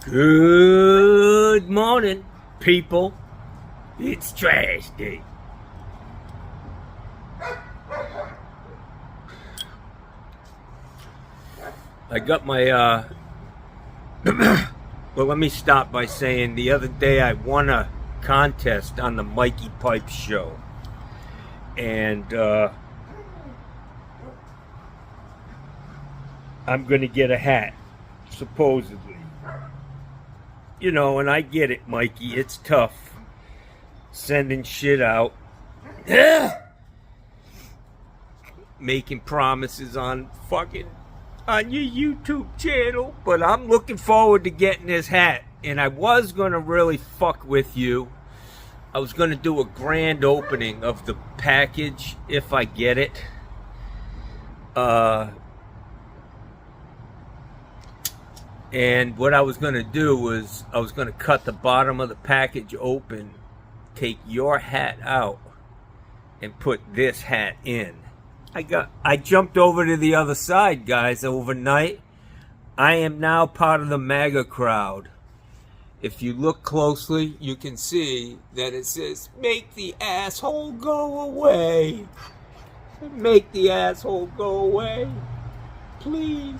Good morning, people. It's trash day. I got my, well, let me stop by saying the other day I won a contest on the Mikey Pipes show. And, I'm going to get a hat, supposedly. You know, and I get it, Mikey. It's tough sending shit out. Making promises on your YouTube channel. But I'm looking forward to getting this hat. And I was going to really fuck with you. I was going to do a grand opening of the package if I get it. And what I was going to do was I was going to cut the bottom of the package open, take your hat out, and put this hat in. I jumped over to the other side, guys, overnight. I am now part of the MAGA crowd. If you look closely, you can see that it says, "Make the asshole go away. Make the asshole go away. Please."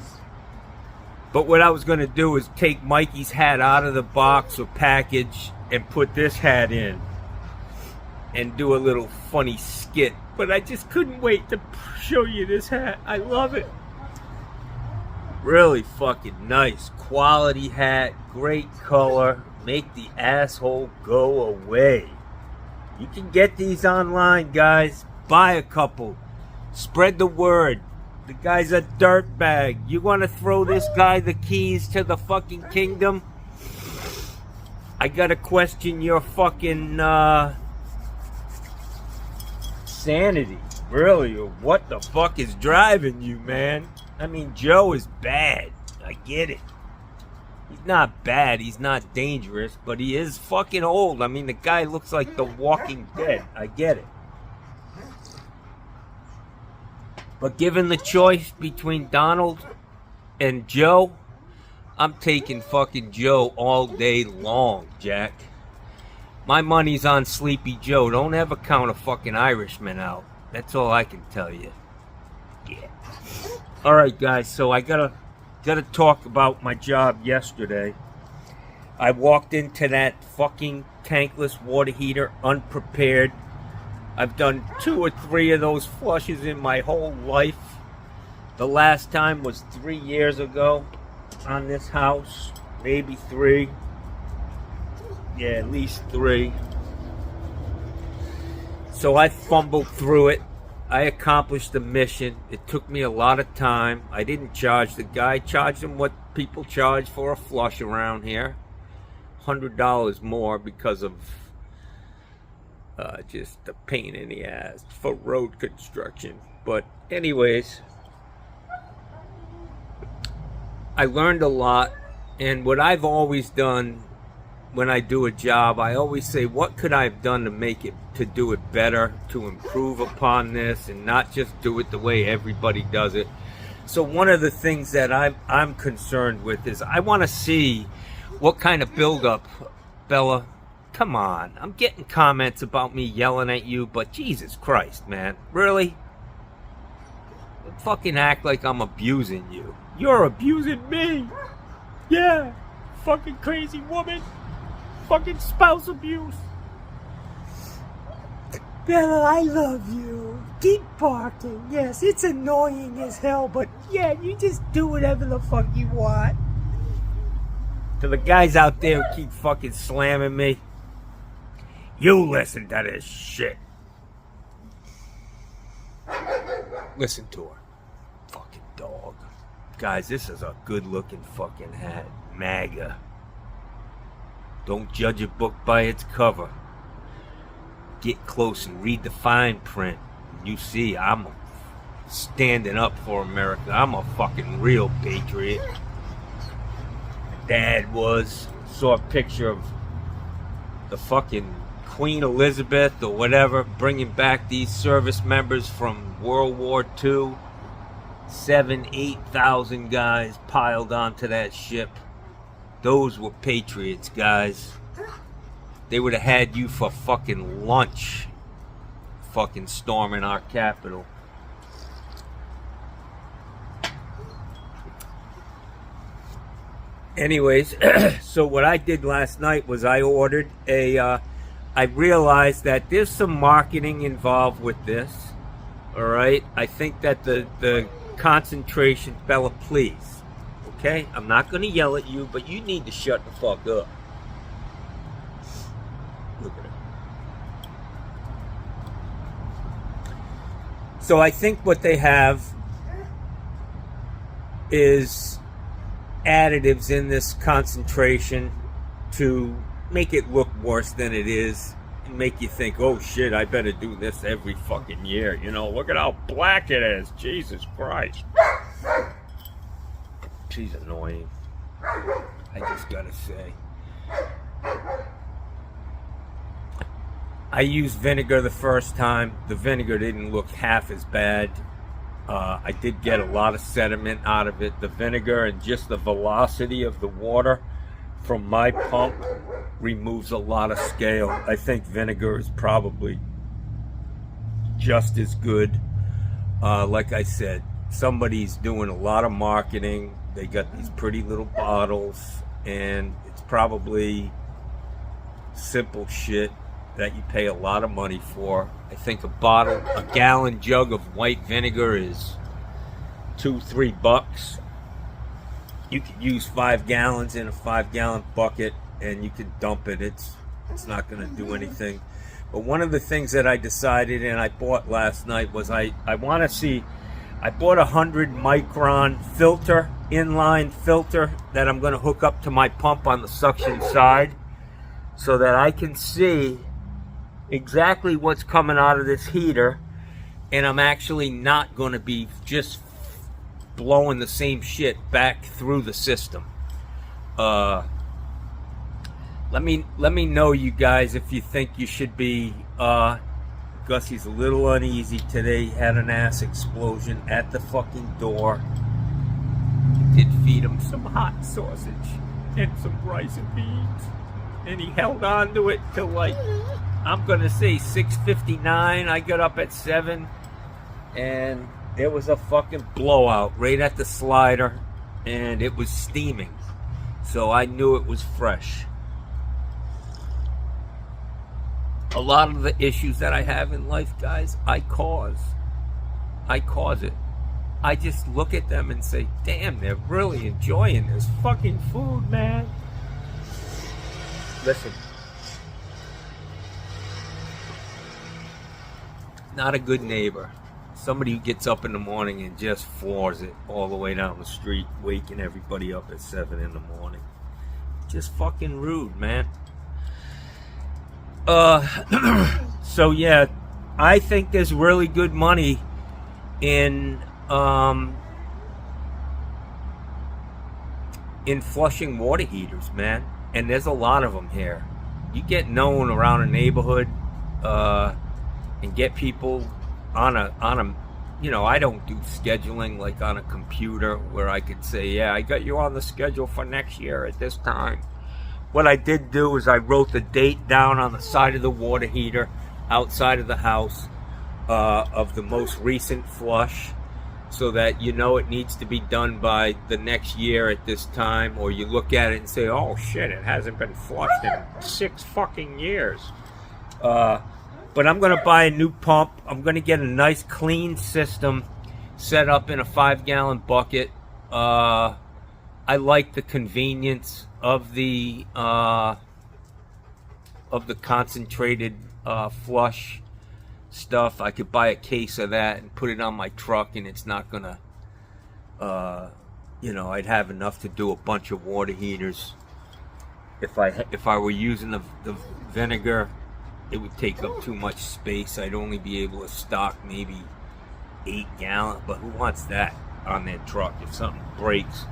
But what I was going to do is take Mikey's hat out of the box or package and put this hat in and do a little funny skit. But I just couldn't wait to show you this hat. I love it. Really fucking nice. Quality hat. Great color. Make the asshole go away. You can get these online, guys. Buy a couple. Spread the word. The guy's a dirtbag. You want to throw this guy the keys to the fucking kingdom? I gotta question your fucking sanity. Really, what the fuck is driving you, man? I mean, Joe is bad. I get it. He's not bad. He's not dangerous. But he is fucking old. I mean, the guy looks like the Walking Dead. I get it. But given the choice between Donald and Joe, I'm taking fucking Joe all day long, Jack. My money's on Sleepy Joe. Don't ever count a fucking Irishman out. That's all I can tell you. Yeah. Alright, guys, so I gotta talk about my job yesterday. I walked into that fucking tankless water heater unprepared. I've done 2 or 3 of those flushes in my whole life. The last time was 3 years ago on this house. Maybe 3. Yeah, at least 3. So I fumbled through it. I accomplished the mission. It took me a lot of time. I didn't charge the guy. I charged him what people charge for a flush around here. $100 more because of just a pain in the ass for road construction. But anyways, I learned a lot. And what I've always done when I do a job, I always say, what could I have done to do it better, to improve upon this, and not just do it the way everybody does it. So one of the things that I'm concerned with is I want to see what kind of buildup, Bella. Come on, I'm getting comments about me yelling at you, but Jesus Christ, man. Really? Fucking act like I'm abusing you. You're abusing me. Yeah. Fucking crazy woman. Fucking spouse abuse. Bella, I love you. Keep barking. Yes, it's annoying as hell, but yeah, you just do whatever the fuck you want. To the guys out there who keep fucking slamming me, you listen to this shit. Listen to her. Fucking dog. Guys, this is a good looking fucking hat. MAGA. Don't judge a book by its cover. Get close and read the fine print. You see, I'm standing up for America. I'm a fucking real patriot. Dad was. Saw a picture of the fucking Queen Elizabeth or whatever, bringing back these service members from World War II. 7,000, 8,000 guys piled onto that ship. Those were patriots, guys. They would have had you for fucking lunch. Fucking storming our capital. Anyways, so what I did last night was I ordered a, I realized that there's some marketing involved with this. Alright? I think that the concentration, Bella, please. Okay? I'm not going to yell at you, but you need to shut the fuck up. Look at it. So I think what they have is additives in this concentration to make it look worse than it is and make you think, oh shit, I better do this every fucking year. You know, look at how black it is. Jesus Christ. She's annoying. I just gotta say. I used vinegar the first time. The vinegar didn't look half as bad. I did get a lot of sediment out of it. The vinegar and just the velocity of the water from my pump removes a lot of scale. I think vinegar is probably just as good. Like I said, somebody's doing a lot of marketing. They got these pretty little bottles, and it's probably simple shit that you pay a lot of money for. I think a gallon jug of white vinegar is $2-3. You could use 5 gallons in a 5-gallon bucket and you can dump it. It's not going to do anything. But one of the things that I decided and I bought last night was I want to see, I bought a 100 micron filter, inline filter that I'm going to hook up to my pump on the suction side so that I can see exactly what's coming out of this heater, and I'm actually not going to be just blowing the same shit back through the system. Let me know, you guys, if you think you should be. Gussie's a little uneasy today. He had an ass explosion at the fucking door. Did feed him some hot sausage and some rice and beans, and he held on to it till like, I'm gonna say 6:59. I got up at 7, and there was a fucking blowout right at the slider, and it was steaming. So I knew it was fresh. A lot of the issues that I have in life, guys, I cause it. I just look at them and say, damn, they're really enjoying this fucking food, man. Listen. Not a good neighbor. Somebody who gets up in the morning and just floors it all the way down the street, waking everybody up at 7 in the morning. Just fucking rude, man. So yeah, I think there's really good money in flushing water heaters, man. And there's a lot of them here. You get known around a neighborhood, and get people on a, you know, I don't do scheduling like on a computer where I could say, yeah, I got you on the schedule for next year at this time. What I did do is I wrote the date down on the side of the water heater outside of the house of the most recent flush, so that you know it needs to be done by the next year at this time, or you look at it and say, oh shit, it hasn't been flushed in 6 fucking years. But I'm going to buy a new pump. I'm going to get a nice clean system set up in a 5-gallon bucket. I like the convenience of the concentrated flush stuff. I could buy a case of that and put it on my truck, and it's not going to, you know, I'd have enough to do a bunch of water heaters. If I were using the vinegar, it would take up too much space. I'd only be able to stock maybe 8 gallons, but who wants that on their truck if something breaks?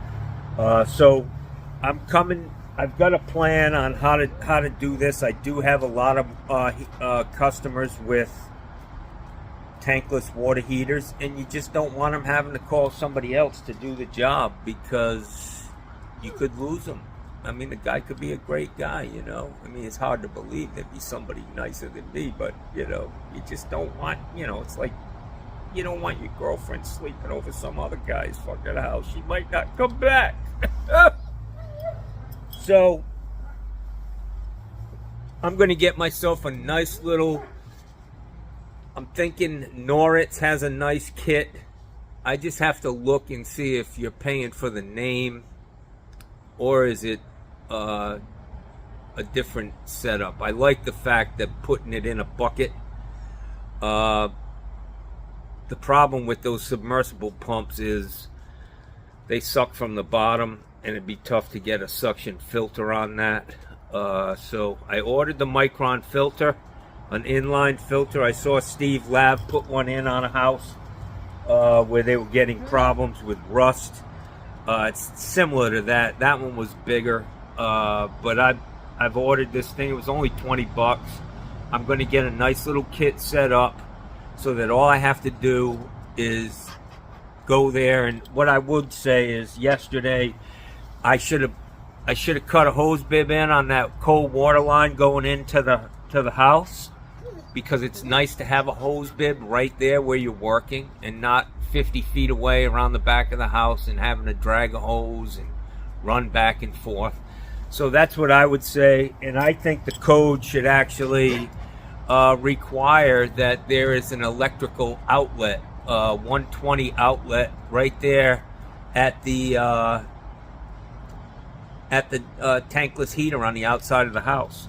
So I'm coming. I've got a plan on how to do this. I do have a lot of customers with tankless water heaters, and you just don't want them having to call somebody else to do the job because you could lose them. I mean, the guy could be a great guy, you know. I mean, it's hard to believe there'd be somebody nicer than me, but, you know, you just don't want, you know, it's like you don't want your girlfriend sleeping over some other guy's fucking house. She might not come back. So, I'm going to get myself a nice little, I'm thinking Norritz has a nice kit. I just have to look and see if you're paying for the name or is it a different setup. I like the fact that putting it in a bucket. The problem with those submersible pumps is they suck from the bottom, and it'd be tough to get a suction filter on that. So I ordered the Micron filter, an inline filter. I saw Steve Lav put one in on a house where they were getting problems with rust. It's similar to that. That one was bigger, but I've ordered this thing. It was only 20 bucks. I'm going to get a nice little kit set up so that all I have to do is go there. And what I would say is, yesterday I should have cut a hose bib in on that cold water line going into the house, because it's nice to have a hose bib right there where you're working and not 50 feet away around the back of the house and having to drag a hose and run back and forth. So that's what I would say. And I think the code should actually require that there is an electrical outlet, 120 outlet right there at the tankless heater on the outside of the house.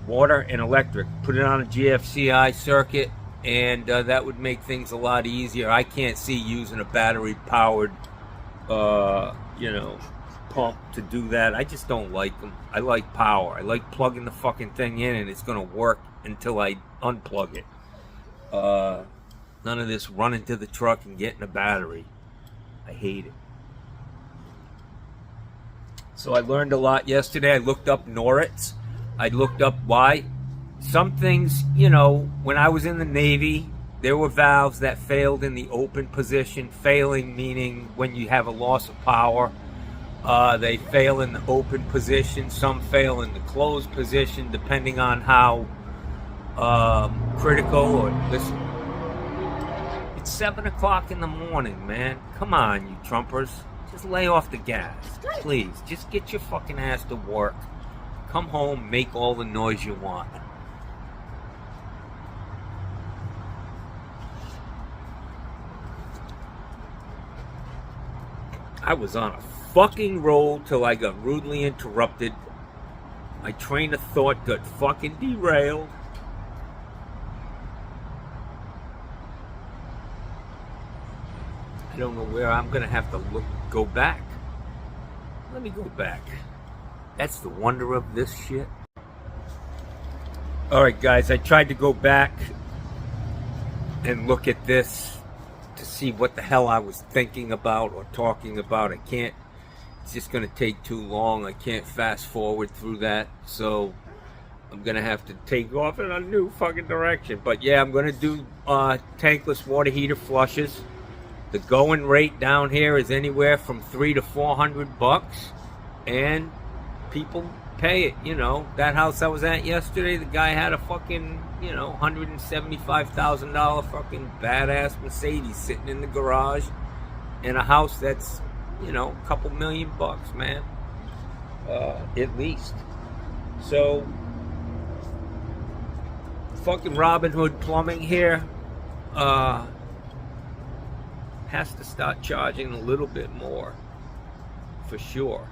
Water and electric. Put it on a GFCI circuit, and that would make things a lot easier. I can't see using a battery-powered, pump to do that. I just don't like them. I like power. I like plugging the fucking thing in, and it's going to work until I unplug it. None of this running to the truck and getting a battery. I hate it. So I learned a lot yesterday. I looked up Norritz. I looked up why. Some things, when I was in the Navy, there were valves that failed in the open position. Failing meaning when you have a loss of power. They fail in the open position. Some fail in the closed position, depending on how critical. Or listen, it's 7 o'clock in the morning, man. Come on, you Trumpers. Just lay off the gas, please. Just get your fucking ass to work. Come home, make all the noise you want. I was on a fucking roll till I got rudely interrupted. My train of thought got fucking derailed. I don't know where I'm gonna have to go back. Let me go back. That's the wonder of this shit. Alright guys, I tried to go back and look at this to see what the hell I was thinking about or talking about. I can't. It's just going to take too long. I can't fast forward through that. So I'm going to have to take off in a new fucking direction. But yeah, I'm going to do tankless water heater flushes. The going rate down here is anywhere from $300 to $400, and people pay it. That house I was at yesterday, the guy had a fucking $175,000 fucking badass Mercedes sitting in the garage in a house that's a couple $1,000,000, man, at least. So fucking Robin Hood Plumbing here has to start charging a little bit more, for sure.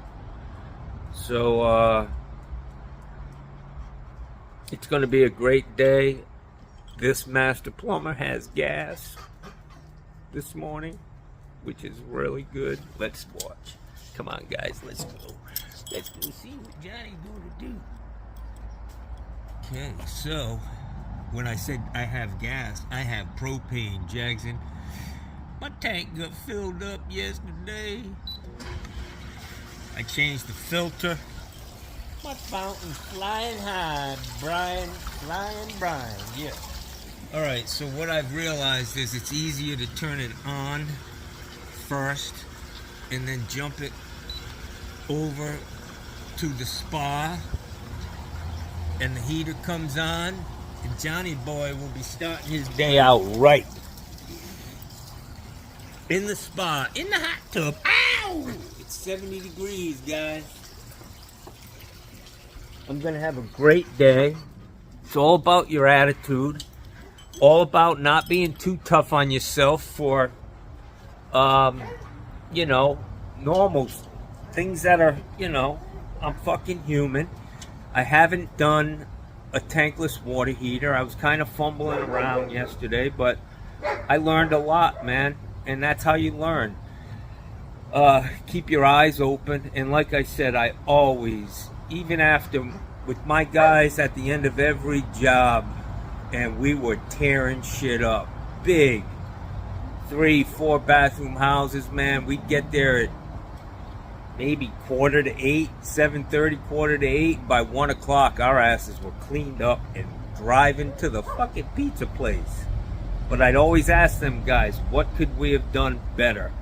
So it's going to be a great day. This master plumber has gas this morning, which is really good. Let's watch. Come on, guys, let's go. Let's go see what Johnny's going to do. Okay, so when I said I have gas, I have propane, Jackson. My tank got filled up yesterday. I changed the filter. My fountain's flying high, Brian. Flying Brian, yeah. Alright, so what I've realized is it's easier to turn it on first and then jump it over to the spa, and the heater comes on, and Johnny Boy will be starting his day out right. In the spa, in the hot tub. Ow! It's 70 degrees, guys. I'm gonna have a great day. It's all about your attitude. All about not being too tough on yourself for, you know, normal things that are, you know, I'm fucking human. I haven't done a tankless water heater. I was kind of fumbling around yesterday, but I learned a lot, man. And that's how you learn. Keep your eyes open. And like I said, I always, even after, with my guys at the end of every job, and we were tearing shit up. Big 3-4 bathroom houses, man. We'd get there at maybe 7:45, 7:30, 7:45. By 1 o'clock, our asses were cleaned up and driving to the fucking pizza place. But I'd always ask them guys, what could we have done better?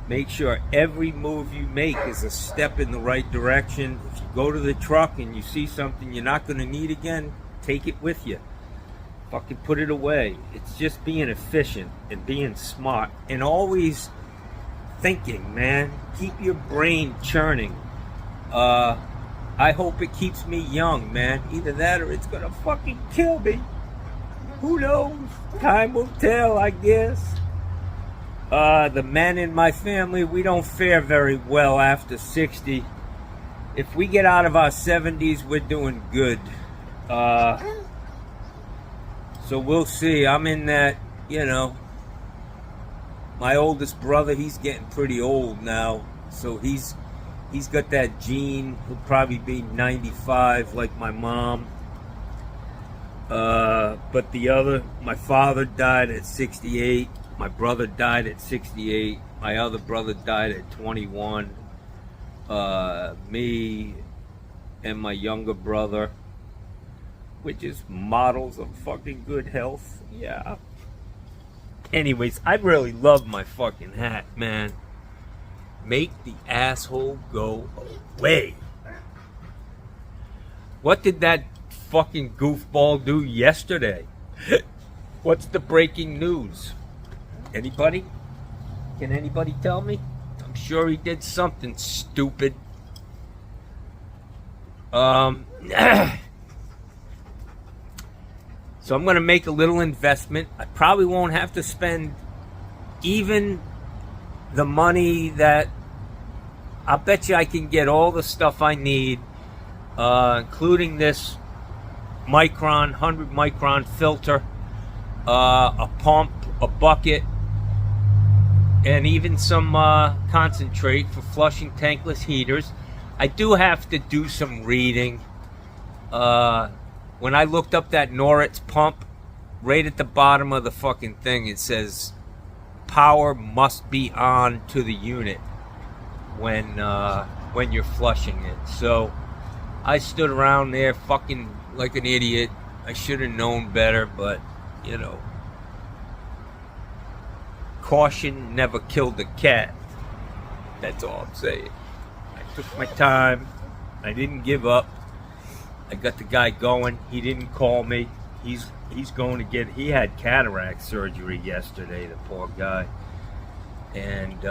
Make sure every move you make is a step in the right direction. If you go to the truck and you see something you're not going to need again, take it with you. Fucking put it away. It's just being efficient and being smart and always thinking, man. Keep your brain churning. I hope it keeps me young, man. Either that or it's going to fucking kill me. Who knows? Time will tell, I guess. The men in my family, we don't fare very well after 60. If we get out of our 70s, we're doing good. So we'll see. I'm in that, you know, my oldest brother, he's getting pretty old now. So he's got that gene. He'll probably be 95 like my mom. But my father died at 68. My brother died at 68. My other brother died at 21. Me and my younger brother, which is models of fucking good health. Yeah. Anyways, I really love my fucking hat, man. Make the asshole go away. What did that fucking goofball do yesterday? What's the breaking news? Anybody? Can anybody tell me? I'm sure he did something stupid. So I'm going to make a little investment. I probably won't have to spend even the money that... I'll bet you I can get all the stuff I need, including this 100 micron filter, a pump, a bucket, and even some concentrate for flushing tankless heaters. I do have to do some reading. When I looked up that Noritz pump, right at the bottom of the fucking thing, it says power must be on to the unit when you're flushing it. So I stood around there fucking like an idiot. I should have known better, but you know, caution never killed a cat. That's all I'm saying. I took my time. I didn't give up. I got the guy going. He didn't call me. He's going to get... He had cataract surgery yesterday, the poor guy. And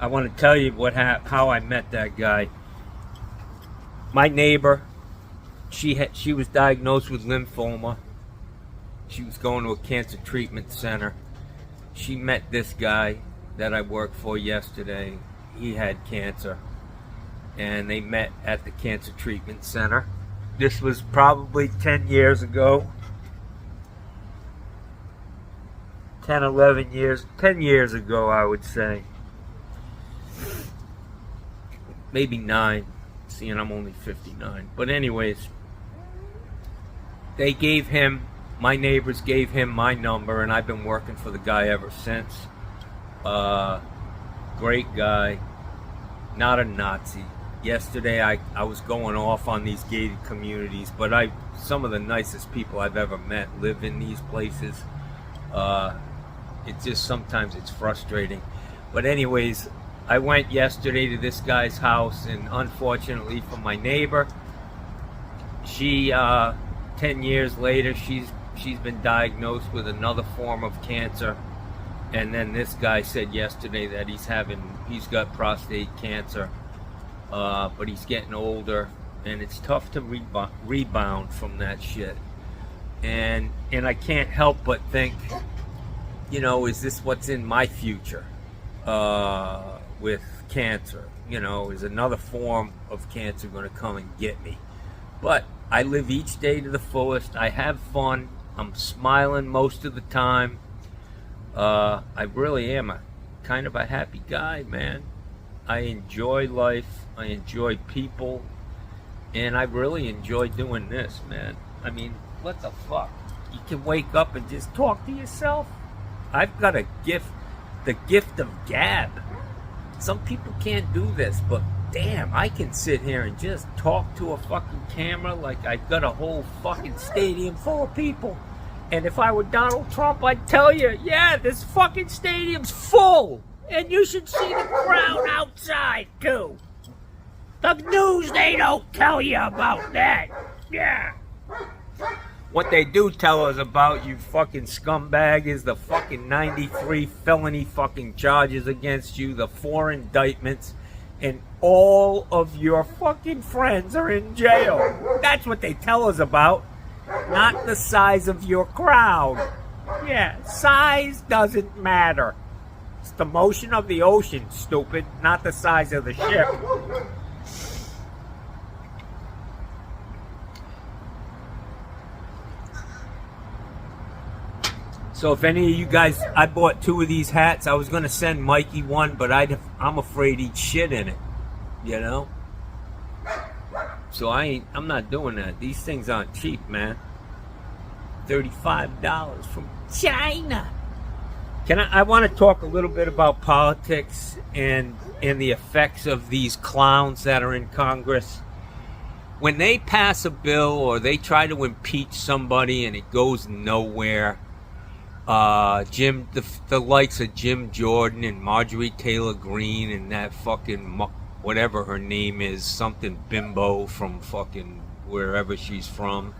I want to tell you how I met that guy. My neighbor, she was diagnosed with lymphoma. She was going to a cancer treatment center. She met this guy that I worked for yesterday. He had cancer. And they met at the cancer treatment center. This was probably 10 years ago. 10 years ago, I would say. Maybe 9, seeing I'm only 59. But anyways, my neighbors gave him my number, and I've been working for the guy ever since. Great guy, not a Nazi. Yesterday I was going off on these gated communities, but some of the nicest people I've ever met live in these places. It just sometimes it's frustrating. But anyways, I went yesterday to this guy's house, and unfortunately for my neighbor, she 10 years later, she's been diagnosed with another form of cancer. And then this guy said yesterday that he's got prostate cancer, but he's getting older, and it's tough to rebound from that shit. And I can't help but think, you know, is this what's in my future with cancer? You know, is another form of cancer going to come and get me? But I live each day to the fullest. I have fun. I'm smiling most of the time. I really am kind of a happy guy, man. I enjoy life. I enjoy people. And I really enjoy doing this, man. I mean, what the fuck? You can wake up and just talk to yourself. I've got a gift, the gift of gab. Some people can't do this, but damn, I can sit here and just talk to a fucking camera like I've got a whole fucking stadium full of people. And if I were Donald Trump, I'd tell you, yeah, this fucking stadium's full. And you should see the crowd outside, too. The news, they don't tell you about that. Yeah. What they do tell us about, you fucking scumbag, is the fucking 93 felony fucking charges against you, the 4 indictments, and all of your fucking friends are in jail. That's what they tell us about. Not the size of your crowd. Yeah, size doesn't matter. It's the motion of the ocean, stupid, not the size of the ship. So if any of you guys, I bought 2 of these hats. I was going to send Mikey one, but I'm afraid he'd shit in it, you know? So I'm not doing that. These things aren't cheap, man. $35 from China. I want to talk a little bit about politics and the effects of these clowns that are in Congress. When they pass a bill or they try to impeach somebody and it goes nowhere, the likes of Jim Jordan and Marjorie Taylor Greene and that fucking whatever her name is, something bimbo from fucking wherever she's from,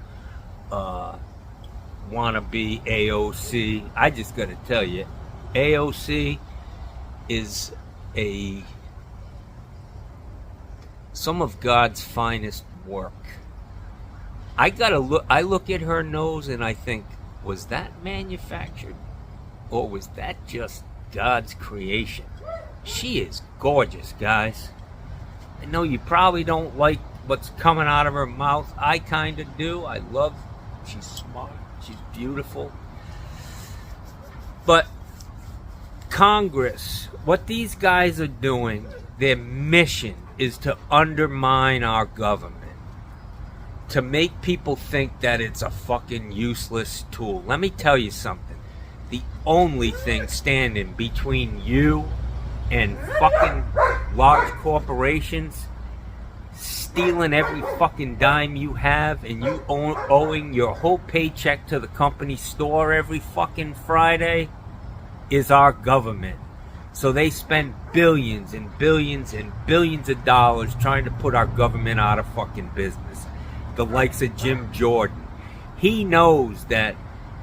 wannabe AOC. I just gotta tell you, AOC is some of God's finest work. I look at her nose and I think, was that manufactured? Or was that just God's creation? She is gorgeous, guys. I know you probably don't like what's coming out of her mouth. I kind of do. She's smart. She's beautiful. But Congress, what these guys are doing, their mission is to undermine our government. To make people think that it's a fucking useless tool. Let me tell you something. The only thing standing between you and fucking large corporations stealing every fucking dime you have and you owing your whole paycheck to the company store every fucking Friday is our government. So they spend billions and billions and billions of dollars trying to put our government out of fucking business. The likes of Jim Jordan. He knows that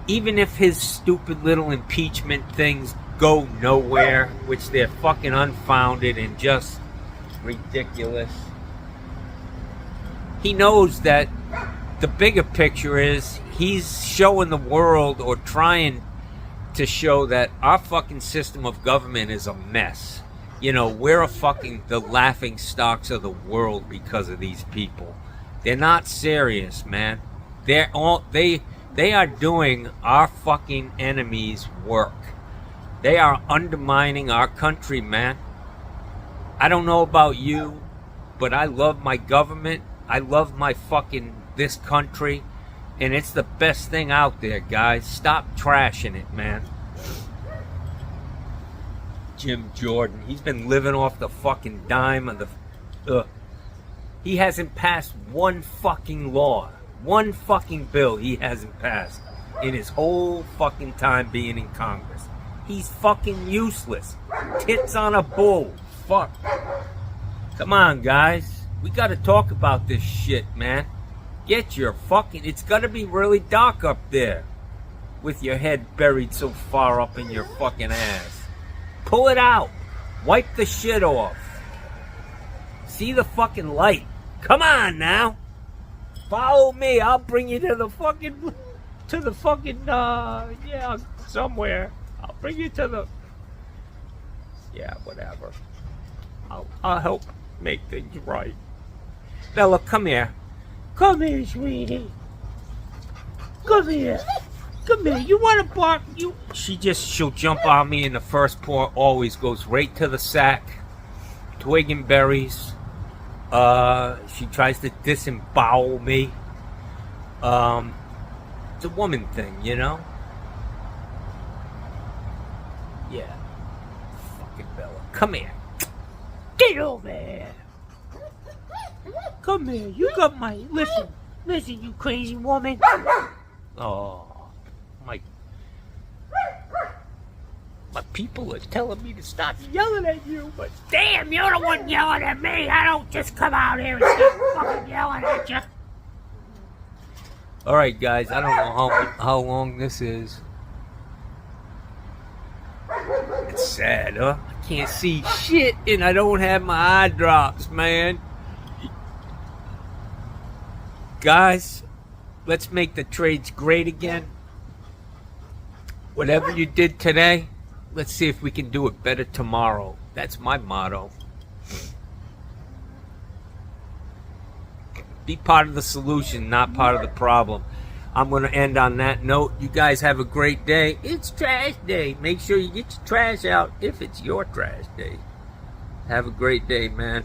even if his stupid little impeachment things go nowhere, which they're fucking unfounded and just ridiculous, he knows that the bigger picture is he's showing the world, or trying to show, that our fucking system of government is a mess. You know, we're the laughing stocks of the world because of these people. They're not serious, man. They are doing our fucking enemies' work. They are undermining our country, man. I don't know about you, but I love my government. I love this country, and it's the best thing out there, guys. Stop trashing it, man. Jim Jordan, he's been living off the fucking dime of the... He hasn't passed one fucking law. One fucking bill he hasn't passed in his whole fucking time being in Congress. He's fucking useless. Tits on a bull. fuck? Come on, guys. We gotta talk about this shit, man. Get your fucking... It's gonna be really dark up there. With your head buried so far up in your fucking ass. Pull it out. Wipe the shit off. See the fucking light. Come on now. Follow me. I'll bring you to the fucking... yeah, somewhere. I'll bring you to the... Yeah, whatever. I'll help make things right. Bella, come here. Come here, sweetie. Come here. Come here. You want to bark? She'll jump on me in the first pour. Always goes right to the sack. Twig and berries. She tries to disembowel me. It's a woman thing, you know? Yeah. Fucking Bella. Come here. Get over here. Come here. You got my... Listen, you crazy woman. Oh, my people are telling me to stop yelling at you, but damn, you're the one yelling at me. I don't just come out here and start fucking yelling at you. All right, guys, I don't know how long this is. It's sad, huh? I can't see shit, and I don't have my eye drops, man. Guys, let's make the trades great again. Whatever you did today, let's see if we can do it better tomorrow. That's my motto. Be part of the solution, not part of the problem. I'm going to end on that note. You guys have a great day. It's trash day. Make sure you get your trash out if it's your trash day. Have a great day, man.